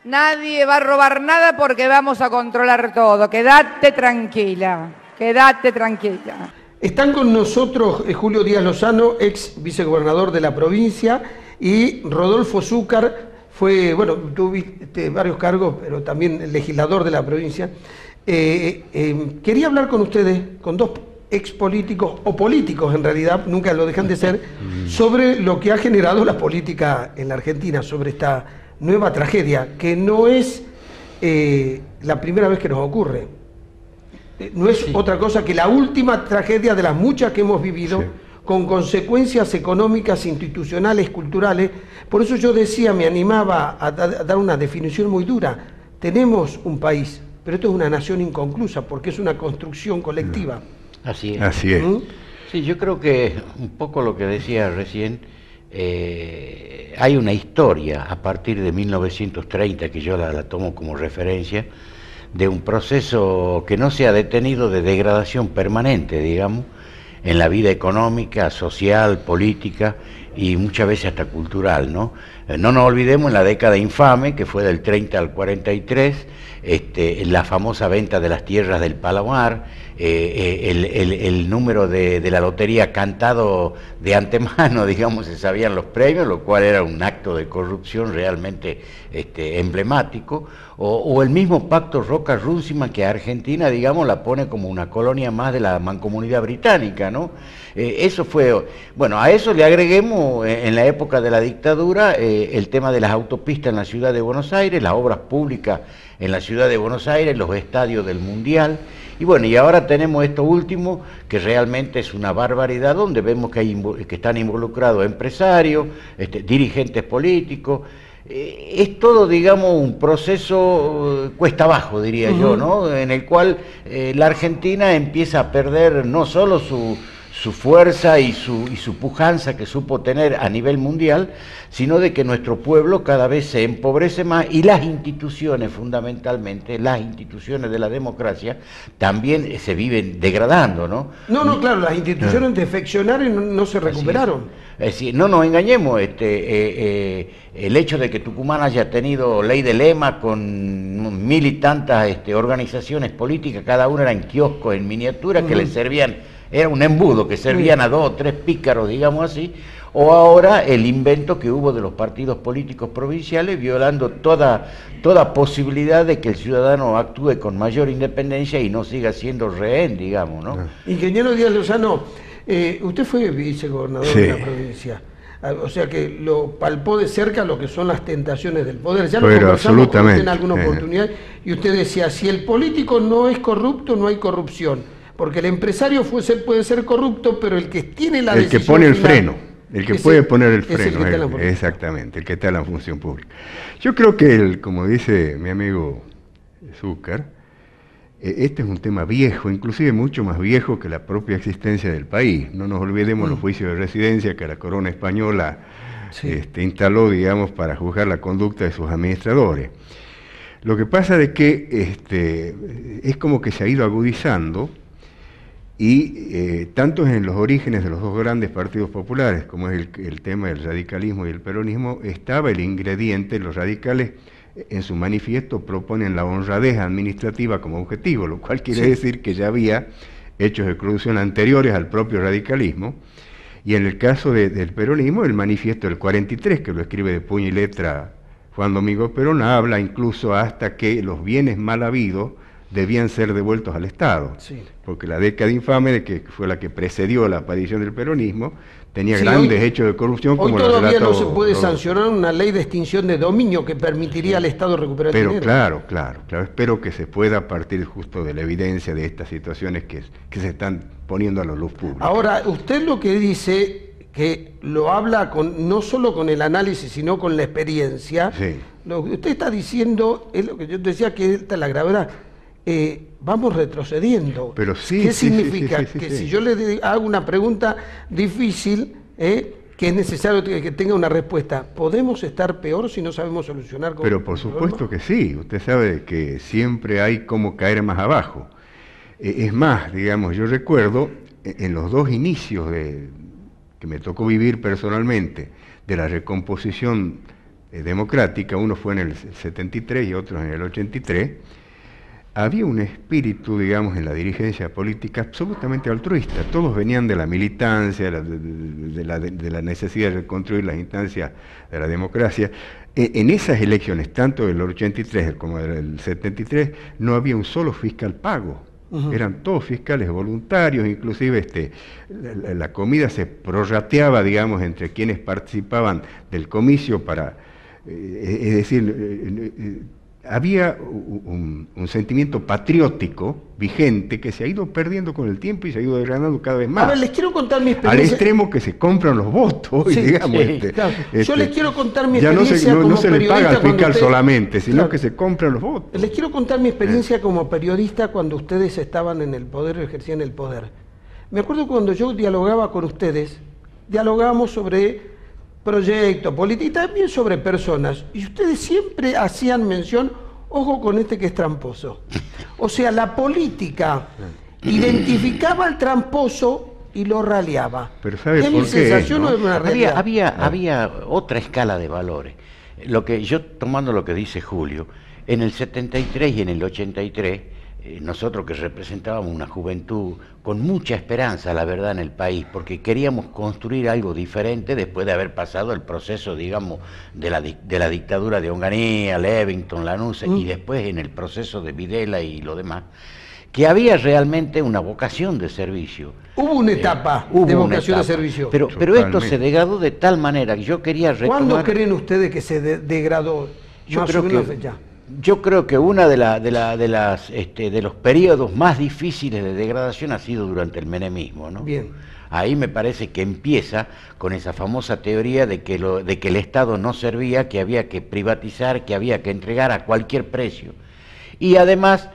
Nadie va a robar nada porque vamos a controlar todo. Quédate tranquila, quédate tranquila. Están con nosotros Julio Díaz Lozano, ex vicegobernador de la provincia, y Rodolfo Zúcar, fue, bueno, tuviste varios cargos, pero también legislador de la provincia. Quería hablar con ustedes, con dos ex políticos, o políticos en realidad, nunca lo dejan de ser, sobre lo que ha generado la política en la Argentina, sobre esta nueva tragedia, que no es la primera vez que nos ocurre. No es otra cosa que la última tragedia de las muchas que hemos vivido, con consecuencias económicas, institucionales, culturales. Por eso yo decía, me animaba a dar una definición muy dura. Tenemos un país, pero esto es una nación inconclusa, porque es una construcción colectiva. Así es. Así es. Sí, yo creo que un poco lo que decía recién, hay una historia a partir de 1930, que yo la tomo como referencia, de un proceso que no se ha detenido de degradación permanente, digamos, en la vida económica, social, política y muchas veces hasta cultural, ¿no? No nos olvidemos en la década infame, que fue del 30 al 43, la famosa venta de las tierras del Palomar, el número de la lotería cantado de antemano, digamos, se sabían los premios, lo cual era un acto de corrupción realmente emblemático, o el mismo pacto Roca-Runciman, que Argentina, digamos, la pone como una colonia más de la mancomunidad británica, ¿no? Eso fue, bueno, a eso le agreguemos en la época de la dictadura el tema de las autopistas en la ciudad de Buenos Aires, las obras públicas en la ciudad de Buenos Aires, los estadios del Mundial, y bueno, y ahora tenemos esto último, que realmente es una barbaridad, donde vemos que están involucrados empresarios, dirigentes políticos. Es todo, digamos, un proceso cuesta abajo, diría yo, ¿no? En el cual la Argentina empieza a perder no solo su fuerza y su pujanza que supo tener a nivel mundial, sino de que nuestro pueblo cada vez se empobrece más, y las instituciones, fundamentalmente, las instituciones de la democracia, también se viven degradando, ¿no? No, claro, las instituciones defeccionaron y no se recuperaron. Es decir, no nos engañemos, el hecho de que Tucumán haya tenido ley de lema con 1000 y tantas organizaciones políticas, cada una era en kioscos, en miniatura, que le servían, era un embudo, que servían a 2 o 3 pícaros, digamos así, o ahora el invento que hubo de los partidos políticos provinciales, violando toda posibilidad de que el ciudadano actúe con mayor independencia y no siga siendo rehén, digamos, ¿no? Ingeniero Díaz Lozano, usted fue vicegobernador de la provincia, o sea que lo palpó de cerca lo que son las tentaciones del poder. Ya lo conversamos con usted en alguna oportunidad, y usted decía, si el político no es corrupto, no hay corrupción. Porque el empresario puede ser corrupto, pero el que tiene la decisión el que pone el final, freno, el que puede poner el freno, el exactamente, el que está en la función pública. Yo creo que, como dice mi amigo Zúcar, este es un tema viejo, inclusive mucho más viejo que la propia existencia del país. No nos olvidemos los juicios de residencia que la corona española instaló, digamos, para juzgar la conducta de sus administradores. Lo que pasa es que es como que se ha ido agudizando, y tanto en los orígenes de los dos grandes partidos populares, como es el tema del radicalismo y el peronismo, estaba el ingrediente. Los radicales en su manifiesto proponen la honradez administrativa como objetivo, lo cual quiere decir que ya había hechos de corrupción anteriores al propio radicalismo, y en el caso del peronismo, el manifiesto del 43, que lo escribe de puño y letra Juan Domingo Perón, habla incluso hasta que los bienes mal habidos debían ser devueltos al Estado, porque la década infame, que fue la que precedió la aparición del peronismo, tenía grandes hechos de corrupción. Hoy todavía no se puede sancionar una ley de extinción de dominio que permitiría al Estado recuperar dinero. Pero claro, espero que se pueda partir justo de la evidencia de estas situaciones que se están poniendo a la luz pública. Ahora, usted lo que dice, que lo habla no solo con el análisis, sino con la experiencia, lo que usted está diciendo es lo que yo decía, que esta es la gravedad. Vamos retrocediendo. Pero ¿Qué significa? Que si yo le hago una pregunta difícil, que es necesario que tenga una respuesta, ¿podemos estar peor si no sabemos solucionar? Pero por supuesto que sí. Usted sabe que siempre hay cómo caer más abajo. Es más, digamos, yo recuerdo en los dos inicios que me tocó vivir personalmente de la recomposición democrática, uno fue en el 73 y otro en el 83, había un espíritu, digamos, en la dirigencia política absolutamente altruista. Todos venían de la militancia, de la necesidad de reconstruir las instancias de la democracia. En esas elecciones, tanto del 83 como del 73, no había un solo fiscal pago. Eran todos fiscales voluntarios, inclusive la comida se prorrateaba, digamos, entre quienes participaban del comicio para... es decir... había un sentimiento patriótico vigente que se ha ido perdiendo con el tiempo y se ha ido degradando cada vez más. A ver, les quiero contar mi experiencia. Al extremo que se compran los votos, Sí, digamos. claro. Yo les quiero contar mi ya experiencia no como se le periodista paga al cuando fiscal usted- solamente, sino Claro. que se compran los votos. Les quiero contar mi experiencia como periodista cuando ustedes estaban en el poder, ejercían el poder. Me acuerdo cuando yo dialogaba con ustedes, dialogábamos sobre proyectos, política y también sobre personas. Y ustedes siempre hacían mención, ojo con este que es tramposo. O sea, la política identificaba al tramposo y lo raleaba. Pero ¿sabe ¿Es mi por qué, sensación no? o es una realidad? Había otra escala de valores. Lo que yo, tomando lo que dice Julio, en el 73 y en el 83, nosotros que representábamos una juventud con mucha esperanza, la verdad, en el país, porque queríamos construir algo diferente después de haber pasado el proceso, digamos, de la dictadura de Onganía, Levington, Lanusse, y después en el proceso de Videla y lo demás, que había realmente una vocación de servicio. Hubo una etapa Hubo de una vocación de etapa, servicio. pero esto Totalmente. se degradó de tal manera que yo quería retomar... ¿Cuándo creen ustedes que se degradó? Yo Más creo o menos que ya. Yo creo que uno de los periodos más difíciles de degradación ha sido durante el menemismo, ¿no? Bien. Ahí me parece que empieza con esa famosa teoría de que el Estado no servía, que había que privatizar, que había que entregar a cualquier precio. Y además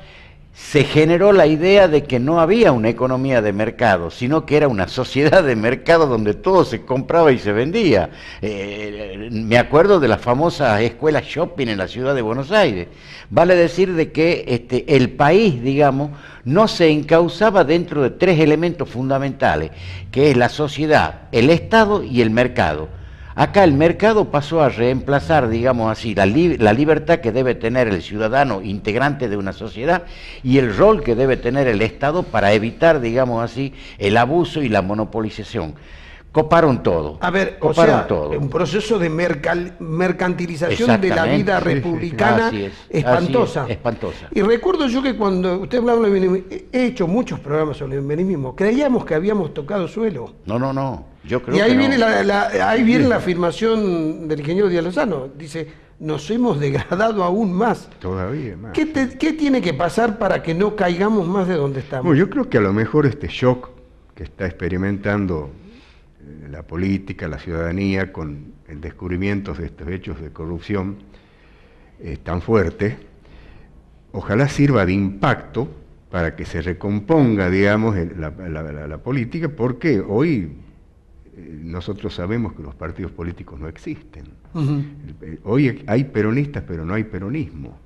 se generó la idea de que no había una economía de mercado, sino que era una sociedad de mercado donde todo se compraba y se vendía. Me acuerdo de las famosas escuelas shopping en la ciudad de Buenos Aires. Vale decir de que el país, digamos, no se encauzaba dentro de tres elementos fundamentales, que es la sociedad, el Estado y el mercado. Acá el mercado pasó a reemplazar, digamos así, la libertad que debe tener el ciudadano integrante de una sociedad y el rol que debe tener el Estado para evitar, digamos así, el abuso y la monopolización. Coparon todo. A ver, o coparon sea, todo. un proceso de mercantilización de la Exactamente. vida Sí, sí, sí. republicana Así es, espantosa. así es, espantosa. Y recuerdo yo que cuando usted hablaba del menemismo, he hecho muchos programas sobre el menemismo, creíamos que habíamos tocado suelo. No. Yo creo Y ahí que viene, no. ahí viene la afirmación del ingeniero Díaz Lozano. Dice, nos hemos degradado aún más. Todavía más. ¿Qué tiene que pasar para que no caigamos más de donde estamos? Bueno, yo creo que a lo mejor este shock que está experimentando la política, la ciudadanía, con el descubrimiento de estos hechos de corrupción tan fuerte, ojalá sirva de impacto para que se recomponga, digamos, la política, porque hoy nosotros sabemos que los partidos políticos no existen. Hoy hay peronistas, pero no hay peronismo.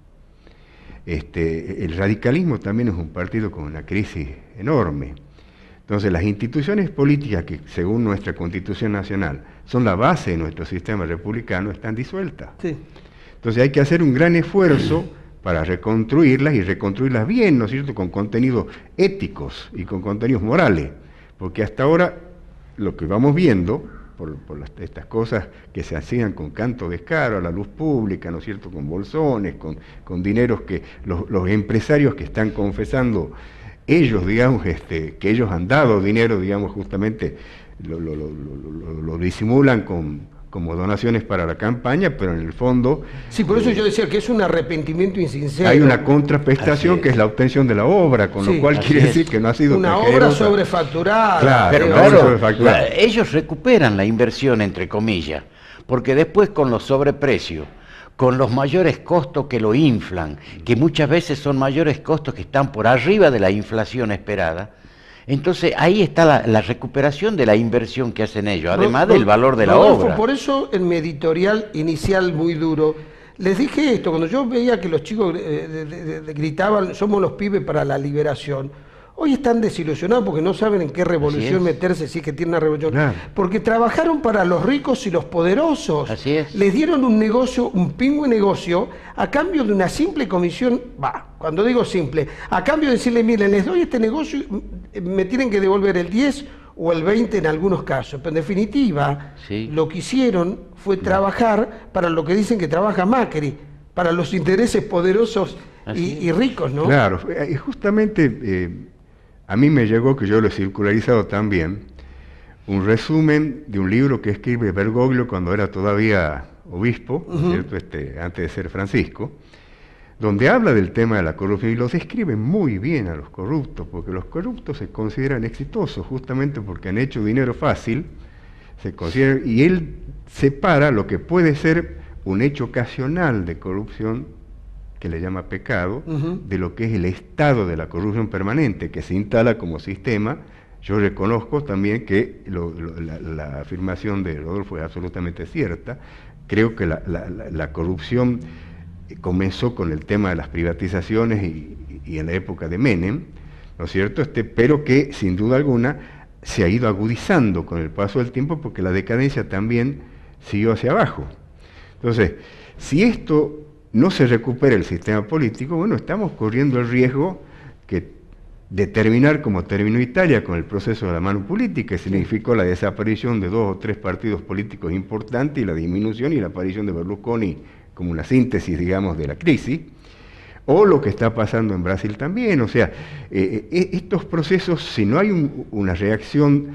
El radicalismo también es un partido con una crisis enorme. Entonces, las instituciones políticas que, según nuestra Constitución Nacional, son la base de nuestro sistema republicano, están disueltas. Sí. Entonces, hay que hacer un gran esfuerzo para reconstruirlas y reconstruirlas bien, ¿no es cierto?, con contenidos éticos y con contenidos morales. Porque hasta ahora, lo que vamos viendo, por estas cosas que se hacían con canto descaro a la luz pública, ¿no es cierto?, con bolsones, con dineros que los empresarios que están confesando ellos, digamos, que ellos han dado dinero, digamos, justamente lo disimulan como donaciones para la campaña, pero en el fondo... Sí, por eso yo decía que es un arrepentimiento insincero. Hay una contraprestación que es la obtención de la obra, con Sí, lo cual así quiere es. decir que no ha sido una tan obra generosa. sobrefacturada. Claro, Pero una claro, obra sobrefacturada. ellos recuperan la inversión, entre comillas, porque después con los sobreprecios, con los mayores costos que lo inflan, que muchas veces son mayores costos que están por arriba de la inflación esperada, entonces ahí está la recuperación de la inversión que hacen ellos, además del valor de la Rodolfo, obra. Por eso en mi editorial inicial muy duro, les dije esto, cuando yo veía que los chicos gritaban, somos los pibes para la liberación, Hoy están desilusionados porque no saben en qué revolución meterse, si es que tienen una revolución. Claro. Porque trabajaron para los ricos y los poderosos. Así es. Les dieron un negocio, un pingüe negocio, a cambio de una simple comisión, cuando digo simple, a cambio de decirle, miren, les doy este negocio, me tienen que devolver el 10 o el 20 en algunos casos. Pero en definitiva, lo que hicieron fue trabajar para lo que dicen que trabaja Macri, para los intereses poderosos y ricos, ¿no? Claro, y justamente a mí me llegó, que yo lo he circularizado también, un resumen de un libro que escribe Bergoglio cuando era todavía obispo, ¿cierto? Antes de ser Francisco, donde habla del tema de la corrupción y los describe muy bien a los corruptos, porque los corruptos se consideran exitosos justamente porque han hecho dinero fácil, y él separa lo que puede ser un hecho ocasional de corrupción, que le llama pecado, de lo que es el estado de la corrupción permanente, que se instala como sistema. Yo reconozco también que la afirmación de Rodolfo es absolutamente cierta. Creo que la corrupción comenzó con el tema de las privatizaciones y en la época de Menem, ¿no es cierto? Pero que sin duda alguna se ha ido agudizando con el paso del tiempo porque la decadencia también siguió hacia abajo. Entonces, si esto no se recupera el sistema político, bueno, estamos corriendo el riesgo de terminar como terminó Italia con el proceso de la mano política, que significó la desaparición de 2 o 3 partidos políticos importantes y la disminución y la aparición de Berlusconi como una síntesis, digamos, de la crisis, o lo que está pasando en Brasil también. O sea, estos procesos, si no hay una reacción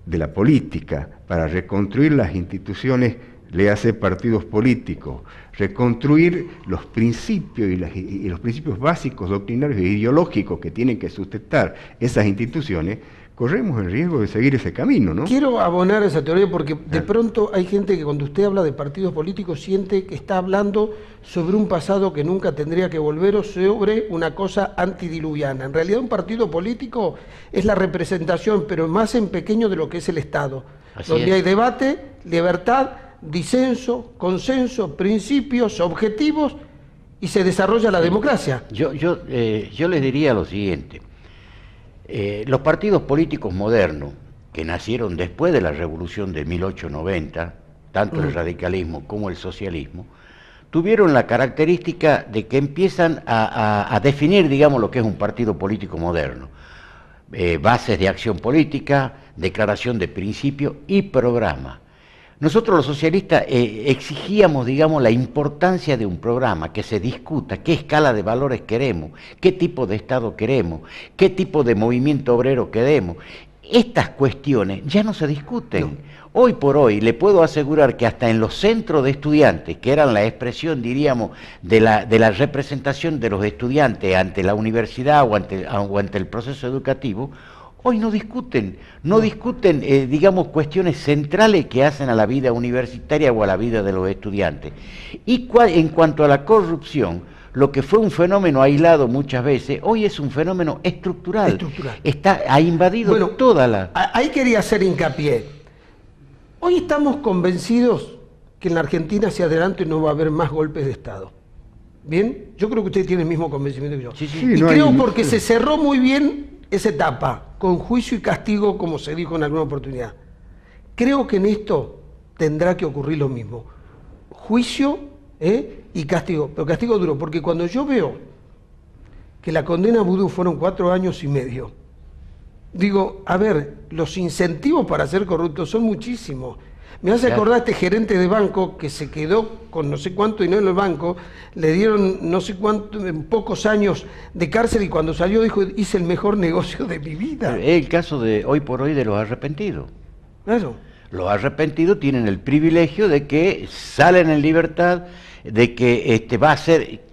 de la política para reconstruir las instituciones, le hace partidos políticos, reconstruir los principios y los principios básicos, doctrinarios e ideológicos que tienen que sustentar esas instituciones, corremos el riesgo de seguir ese camino, ¿no? Quiero abonar esa teoría porque de pronto hay gente que cuando usted habla de partidos políticos siente que está hablando sobre un pasado que nunca tendría que volver o sobre una cosa antidiluviana. En realidad un partido político es la representación, pero más en pequeño, de lo que es el Estado, donde hay debate, libertad, disenso, consenso, principios, objetivos, y se desarrolla la democracia. Yo les diría lo siguiente. Los partidos políticos modernos, que nacieron después de la revolución de 1890, tanto el radicalismo como el socialismo, tuvieron la característica de que empiezan a definir, digamos, lo que es un partido político moderno. Bases de acción política, declaración de principio y programa. Nosotros los socialistas exigíamos, digamos, la importancia de un programa, que se discuta qué escala de valores queremos, qué tipo de Estado queremos, qué tipo de movimiento obrero queremos. Estas cuestiones ya no se discuten. No. Hoy por hoy le puedo asegurar que hasta en los centros de estudiantes, que eran la expresión, diríamos, de la representación de los estudiantes ante la universidad o ante el proceso educativo, hoy no discuten, digamos, cuestiones centrales que hacen a la vida universitaria o a la vida de los estudiantes. Y en cuanto a la corrupción, lo que fue un fenómeno aislado muchas veces, hoy es un fenómeno estructural. Ha invadido toda la... Ahí quería hacer hincapié. Hoy estamos convencidos que en la Argentina hacia adelante no va a haber más golpes de Estado. ¿Bien? Yo creo que usted tiene el mismo convencimiento que yo. Sí. Y creo porque se cerró muy bien esa etapa, con juicio y castigo, como se dijo en alguna oportunidad. Creo que en esto tendrá que ocurrir lo mismo. Juicio y castigo, pero castigo duro, porque cuando yo veo que la condena a Vudú fueron 4 años y medio, digo, a ver, los incentivos para ser corruptos son muchísimos. Me hace acordar a este gerente de banco que se quedó con no sé cuánto dinero en el banco, le dieron no sé cuánto, pocos años de cárcel, y cuando salió dijo, hice el mejor negocio de mi vida. Es el caso de hoy por hoy de los arrepentidos. Claro. Los arrepentidos tienen el privilegio de que salen en libertad, de que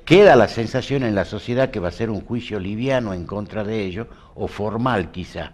queda la sensación en la sociedad que va a ser un juicio liviano en contra de ellos, o formal quizá.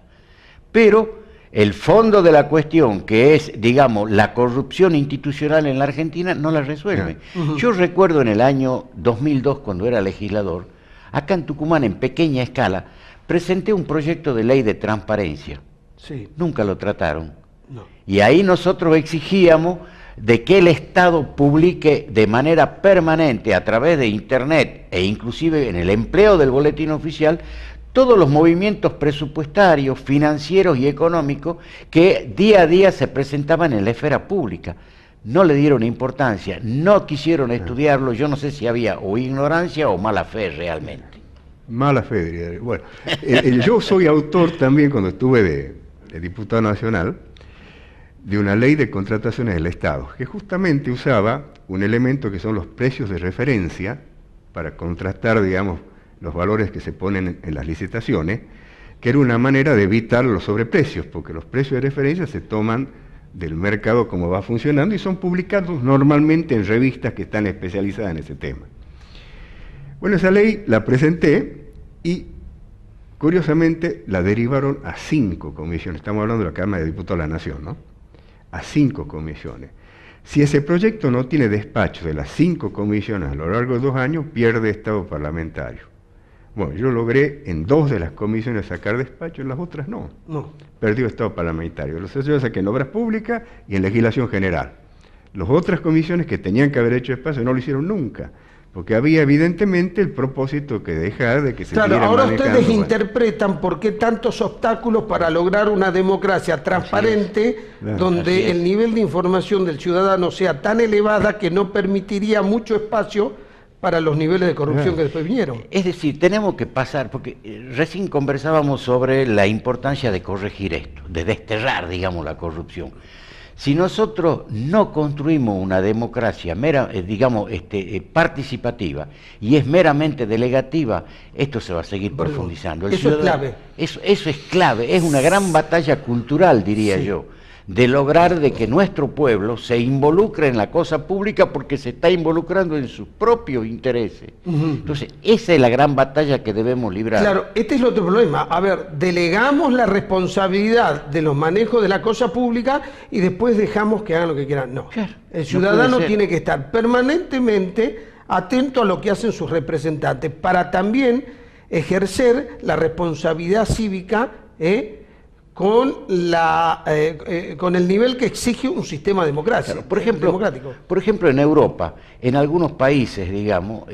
Pero el fondo de la cuestión, que es, digamos, la corrupción institucional en la Argentina, no la resuelve. Yo recuerdo en el año 2002, cuando era legislador, acá en Tucumán, en pequeña escala, presenté un proyecto de ley de transparencia. Sí. Nunca lo trataron. No. Y ahí nosotros exigíamos de que el Estado publique de manera permanente, a través de Internet e inclusive en el empleo del boletín oficial, todos los movimientos presupuestarios, financieros y económicos que día a día se presentaban en la esfera pública. No le dieron importancia, no quisieron estudiarlo, yo no sé si había o ignorancia o mala fe realmente. Mala fe, diría. Bueno, yo soy autor también, cuando estuve de diputado nacional, de una ley de contrataciones del Estado, que justamente usaba un elemento que son los precios de referencia para contrastar, digamos, los valores que se ponen en las licitaciones, que era una manera de evitar los sobreprecios, porque los precios de referencia se toman del mercado como va funcionando y son publicados normalmente en revistas que están especializadas en ese tema. Bueno, esa ley la presenté y curiosamente la derivaron a 5 comisiones. Estamos hablando de la Cámara de Diputados de la Nación, ¿no? A 5 comisiones. Si ese proyecto no tiene despacho de las 5 comisiones a lo largo de 2 años, pierde estado parlamentario. Bueno, yo logré en 2 de las comisiones sacar despacho, en las otras no. Perdió estado parlamentario. Los yo saqué en obras públicas y en legislación general. Las otras comisiones que tenían que haber hecho espacio no lo hicieron nunca, porque había evidentemente el propósito que dejar de que se Claro, siguiera ahora manejando. ustedes interpretan por qué tantos obstáculos para lograr una democracia transparente, Claro. donde el nivel de información del ciudadano sea tan elevada que no permitiría mucho espacio para los niveles de corrupción que después vinieron. Es decir, tenemos que pasar, porque recién conversábamos sobre la importancia de corregir esto, de desterrar, digamos, la corrupción. Si nosotros no construimos una democracia participativa y es meramente delegativa, esto se va a seguir profundizando. Eso es clave. Eso es clave, es una gran batalla cultural, diría yo, de lograr de que nuestro pueblo se involucre en la cosa pública porque se está involucrando en sus propios intereses. Entonces, esa es la gran batalla que debemos librar. Claro, este es el otro problema. A ver, delegamos la responsabilidad de los manejos de la cosa pública y después dejamos que hagan lo que quieran. No, Claro, el no ciudadano puede ser. tiene que estar permanentemente atento a lo que hacen sus representantes para también ejercer la responsabilidad cívica con el nivel que exige un sistema democrático. Claro, por ejemplo, en Europa, en algunos países, digamos,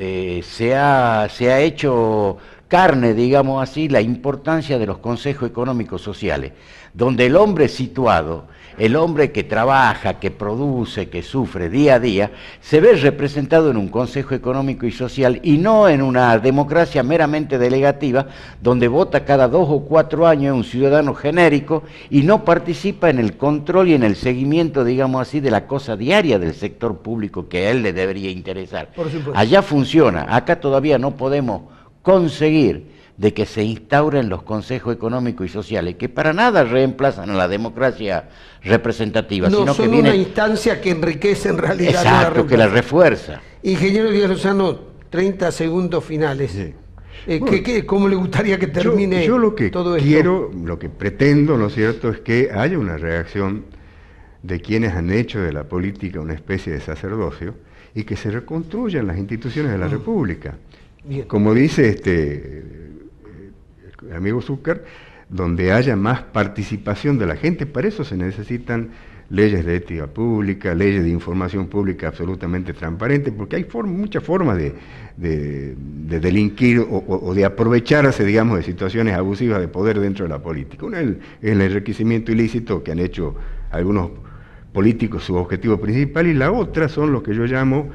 se ha hecho carne, digamos así, la importancia de los consejos económicos sociales, donde el hombre situado, el hombre que trabaja, que produce, que sufre día a día, se ve representado en un consejo económico y social y no en una democracia meramente delegativa, donde vota cada 2 o 4 años un ciudadano genérico y no participa en el control y en el seguimiento, digamos así, de la cosa diaria del sector público que a él le debería interesar. Por supuesto. Allá funciona, acá todavía no podemos conseguir de que se instauren los consejos económicos y sociales, que para nada reemplazan a la democracia representativa, No, sino son que viene... una instancia que enriquece en realidad. Exacto, no que la refuerza. Ingeniero Díaz Lozano, 30 segundos finales. Sí. ¿Cómo le gustaría que termine yo lo que todo esto? quiero, lo que pretendo, ¿no es cierto?, es que haya una reacción de quienes han hecho de la política una especie de sacerdocio y que se reconstruyan las instituciones de la República. Bien. Como dice el amigo Zúcar, donde haya más participación de la gente. Para eso se necesitan leyes de ética pública, leyes de información pública absolutamente transparentes, porque hay muchas formas de delinquir o de aprovecharse, digamos, de situaciones abusivas de poder dentro de la política. Una es el enriquecimiento ilícito que han hecho algunos políticos su objetivo principal, y la otra son lo que yo llamo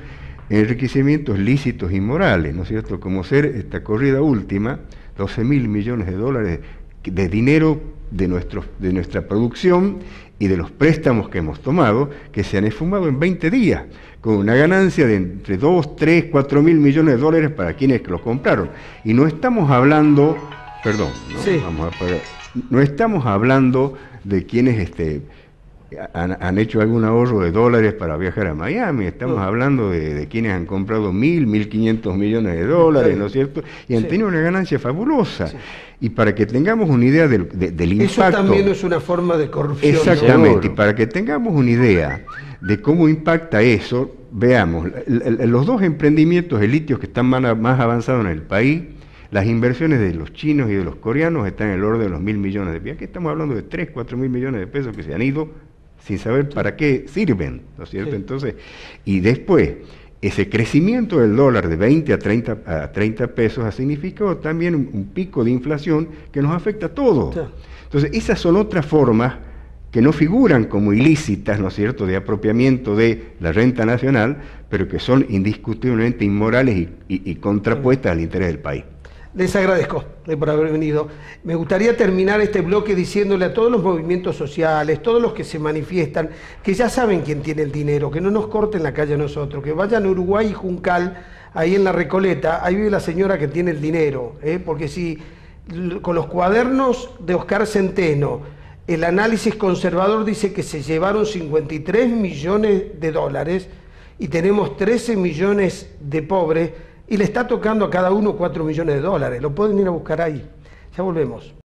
enriquecimientos lícitos y morales, ¿no es cierto? Como ser esta corrida última, 12.000 millones de dólares de dinero de nuestra producción y de los préstamos que hemos tomado, que se han esfumado en 20 días, con una ganancia de entre 2, 3, 4 mil millones de dólares para quienes los compraron. Y no estamos hablando, perdón, ¿no? Sí. Vamos a pagar. No estamos hablando de quienes han hecho algún ahorro de dólares para viajar a Miami, estamos hablando de quienes han comprado 1.500 millones de dólares, ¿no es cierto? Y han tenido una ganancia fabulosa. Sí. Y para que tengamos una idea del impacto... Eso también es una forma de corrupción. Exactamente, seguro. Y para que tengamos una idea de cómo impacta eso, veamos, los 2 emprendimientos litios que están más avanzados en el país, las inversiones de los chinos y de los coreanos están en el orden de los 1.000 millones de pesos. Aquí estamos hablando de 3, 4 mil millones de pesos que se han ido sin saber para qué sirven, ¿no es cierto? Sí. Entonces, y después, ese crecimiento del dólar de 20 a 30 pesos ha significado también un pico de inflación que nos afecta a todos. Sí. Entonces, esas son otras formas que no figuran como ilícitas, ¿no es cierto?, de apropiamiento de la renta nacional, pero que son indiscutiblemente inmorales y contrapuestas al interés del país. Les agradezco por haber venido. Me gustaría terminar este bloque diciéndole a todos los movimientos sociales, todos los que se manifiestan, que ya saben quién tiene el dinero, que no nos corten la calle a nosotros, que vayan a Uruguay y Juncal, ahí en la Recoleta, ahí vive la señora que tiene el dinero, porque si con los cuadernos de Oscar Centeno, el análisis conservador dice que se llevaron 53 millones de dólares y tenemos 13 millones de pobres, y le está tocando a cada uno 4 millones de dólares. Lo pueden ir a buscar ahí. Ya volvemos.